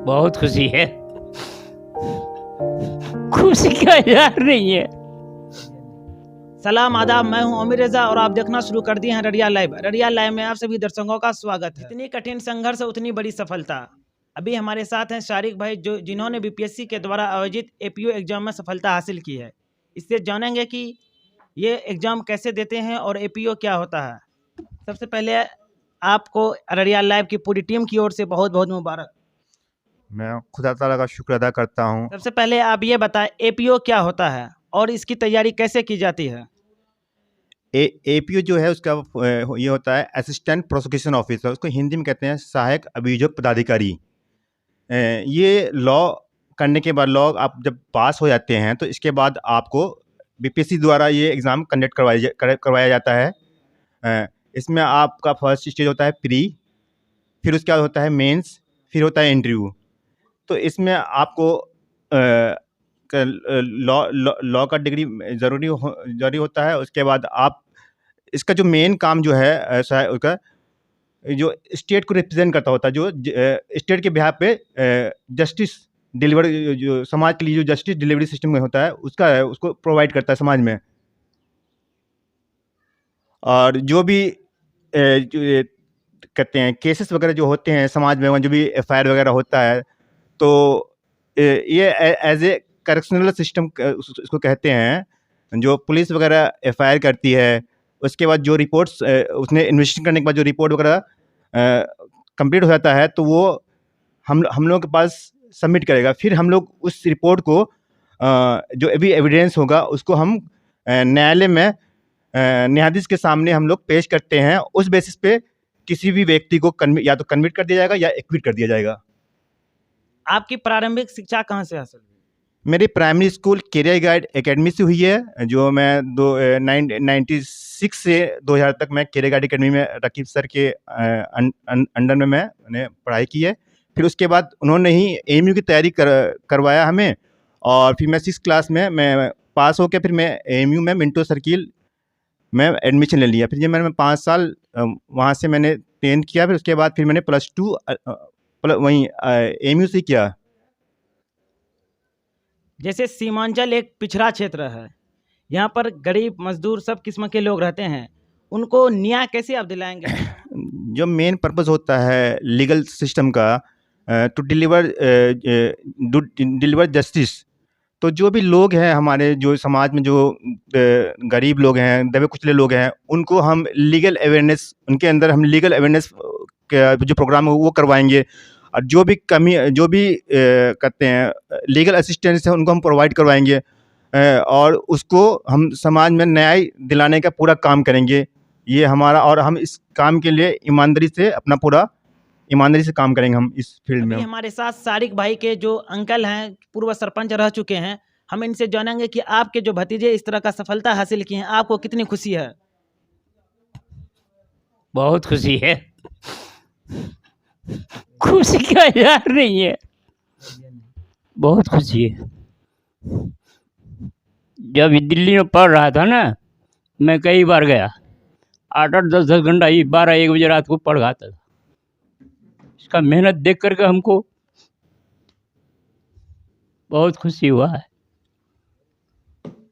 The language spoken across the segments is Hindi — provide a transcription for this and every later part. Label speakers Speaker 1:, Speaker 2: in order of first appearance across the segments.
Speaker 1: बहुत खुशी है। खुशी का इजहार नहीं है।
Speaker 2: सलाम आदाब, मैं हूं अमीर रजा और आप देखना शुरू कर दिए हैं रड़िया लाइव। रड़िया लाइव में आप सभी दर्शकों का स्वागत है। जितनी कठिन संघर्ष उतनी बड़ी सफलता। अभी हमारे साथ हैं शारिक भाई जिन्होंने बीपीएससी के द्वारा आयोजित एपीओ एग्जाम में सफलता हासिल की है। इससे जानेंगे कि ये एग्जाम कैसे देते हैं और एपीओ क्या होता है। सबसे पहले आपको रड़िया लाइव की पूरी टीम की ओर से बहुत बहुत मुबारक।
Speaker 3: मैं खुदा ताला का शुक्र अदा करता हूँ।
Speaker 2: सबसे पहले आप ये बताएं एपीओ क्या होता है और इसकी तैयारी कैसे की जाती है।
Speaker 3: एपीओ जो है उसका ये होता है असिस्टेंट प्रोसिक्यूशन ऑफिसर, उसको हिंदी में कहते हैं सहायक अभियोग पदाधिकारी। ये लॉ करने के बाद लॉ आप जब पास हो जाते हैं तो इसके बाद आपको बीपीएससी द्वारा ये एग्ज़ाम कंडक्ट करवाया जाता है। इसमें आपका फर्स्ट स्टेज होता है प्री, फिर उसके बाद होता है मेंस, फिर होता है इंटरव्यू। तो इसमें आपको लॉ का डिग्री ज़रूरी होता है। उसके बाद आप इसका जो मेन काम जो है उसका जो स्टेट को रिप्रेजेंट करता होता है, जो स्टेट के बिहाफ पे जस्टिस डिलीवर, जो समाज के लिए जो जस्टिस डिलीवरी सिस्टम में होता है उसको प्रोवाइड करता है समाज में। और जो भी जो कहते हैं केसेस वगैरह जो होते हैं समाज में, जो भी एफआईआर वगैरह होता है, तो ये एज ए करेक्शनल सिस्टम उसको कहते हैं। जो पुलिस वगैरह एफआईआर करती है, उसके बाद जो रिपोर्ट्स उसने इन्वेस्टिगेशन करने के बाद जो रिपोर्ट वगैरह कंप्लीट हो जाता है तो वो हम लोगों के पास सबमिट करेगा। फिर हम लोग उस रिपोर्ट को जो भी एविडेंस होगा उसको हम न्यायालय में न्यायाधीश के सामने हम लोग पेश करते हैं। उस बेसिस पे किसी भी व्यक्ति को या तो कन्विक्ट कर दिया जाएगा या एक्विट कर दिया जाएगा।
Speaker 2: आपकी प्रारंभिक शिक्षा कहाँ से हासिल हुई?
Speaker 3: मेरी primary school career guide academy से हुई है, जो मैं 96 से 2000 तक मैं कैरियर गाइड एकेडमी में रकीब सर के अंडर में मैंने पढ़ाई की है। फिर उसके बाद उन्होंने ही एएमयू की तैयारी करवाया हमें, और फिर मैं 6 क्लास में मैं पास होकर फिर मैं एएमयू में मिंटो सर्किल में एडमिशन ले लिया। फिर जब मैंने 5 साल वहाँ से मैंने 10th किया, फिर उसके बाद फिर मैंने +2 वहीं एएमयू से किया।
Speaker 2: जैसे सीमांचल एक पिछड़ा क्षेत्र है, यहाँ पर गरीब मजदूर सब किस्म के लोग रहते हैं, उनको न्याय कैसे आप दिलाएंगे?
Speaker 3: जो मेन पर्पस होता है लीगल सिस्टम का टू डिलीवर जस्टिस, तो जो भी लोग हैं हमारे जो समाज में, जो गरीब लोग हैं, दबे कुचले लोग हैं, उनको हम लीगल अवेयरनेस, उनके अंदर हम लीगल अवेयरनेस का जो प्रोग्राम है वो करवाएंगे। और जो भी कमी, जो भी कहते हैं लीगल असिस्टेंस है, उनको हम प्रोवाइड करवाएंगे, और उसको हम समाज में न्याय दिलाने का पूरा काम करेंगे। ये हमारा, और हम इस काम के लिए ईमानदारी से काम करेंगे हम इस फील्ड में।
Speaker 2: हमारे साथ शारिक भाई के जो अंकल हैं, पूर्व सरपंच रह चुके हैं, हम इनसे जानेंगे कि आपके जो भतीजे इस तरह का सफलता हासिल की हैं, आपको कितनी खुशी है?
Speaker 1: बहुत खुशी है। खुशी का इजहार नहीं है। बहुत खुशी है। जब दिल्ली में पढ़ रहा था ना, मैं कई बार गया, 8-8, 10-10 घंटा ही 12-1 बजे रात को पढ़ आता था। इसका मेहनत देख करके हमको बहुत खुशी हुआ है।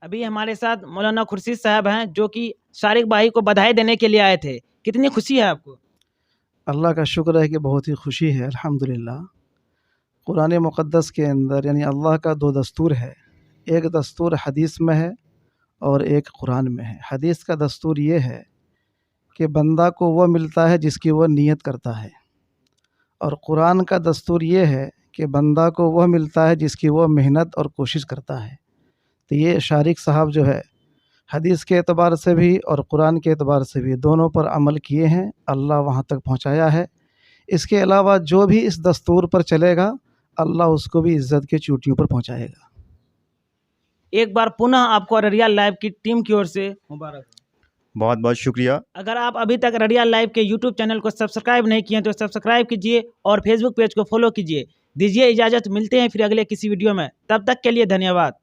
Speaker 2: अभी हमारे साथ मौलाना खुर्शीद साहब हैं, जो कि शारिक भाई को बधाई देने के लिए आए थे। कितनी खुशी है आपको?
Speaker 4: अल्लाह का शुक्र है कि बहुत ही खुशी है, अल्हम्दुलिल्लाह। कुरान मुक़द्दस के अंदर यानी अल्लाह का 2 दस्तूर है, एक दस्तूर हदीस में है और एक कुरान में है। हदीस का दस्तूर ये है कि बंदा को वह मिलता है जिसकी वह नीयत करता है, और कुरान का दस्तूर ये है कि बंदा को वह मिलता है जिसकी वह मेहनत और कोशिश करता है। तो ये शारिक साहब जो है हदीस के एतबार से भी और कुरान के एतबार से भी दोनों पर अमल किए हैं, अल्लाह वहाँ तक पहुँचाया है। इसके अलावा जो भी इस दस्तूर पर चलेगा, अल्लाह उसको भी इज़्ज़त के चोटियों पर पहुँचाएगा।
Speaker 2: एक बार पुनः आपको रड़िया लाइव की टीम की ओर से मुबारक।
Speaker 3: बहुत बहुत शुक्रिया।
Speaker 2: अगर आप अभी तक रड़िया लाइव के यूट्यूब चैनल को सब्सक्राइब नहीं किए तो सब्सक्राइब कीजिए और फेसबुक पेज को फॉलो कीजिए। दीजिए इजाज़त, मिलते हैं फिर अगले किसी वीडियो में। तब तक के लिए धन्यवाद।